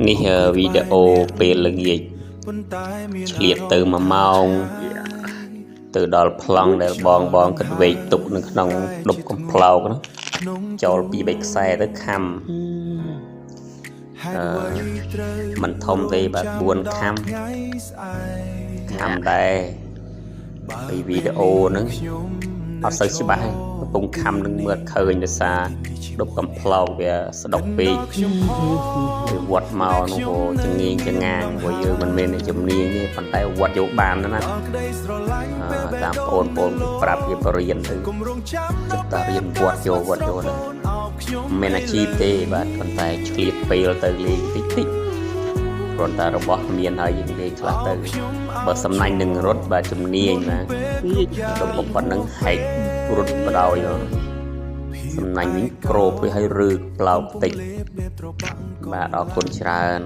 នេះវីដេអូពេលល្ងាចឆ្លៀតទៅ1 ម៉ោងទៅដល់ប្លង់ដែលបងគិតវែកទុកនៅក្នុងដុបកំប្លោកនោះចូលពី3ខ្សែទៅខំមិនធំទេបាទ4ខំដែរពីវីដេអូហ្នឹងអត់សូវច្បាស់ទេកំពុងខំនឹងមើលឃើញដោយសារដុបកំប្លោកវាស្ដុកពេកវាវត្តមកនោះចងៀងចងាងព្រោះយើងមិនមែនជំនាញទេប៉ុន្តែវត្តយកបានណាតាមបងប្អូនប្រាប់វាបរៀនទៅចិត្តតារៀនវត្តយកហ្នឹងមិនអាជីពទេបាទប៉ុន្តែឆ្លៀតពេលទៅលេងតិចគ្រាន់តែរបស់មានហើយយើងលេងខ្លះទៅបើសំណាញ់នឹងរត់បាទជំនាញណាទៅប៉ុណ្ណឹងហែករត់បដោយសំណាញ់វិញក្របទៅឲ្យរឺប្លោកតិចបាទអរគុណច្រើន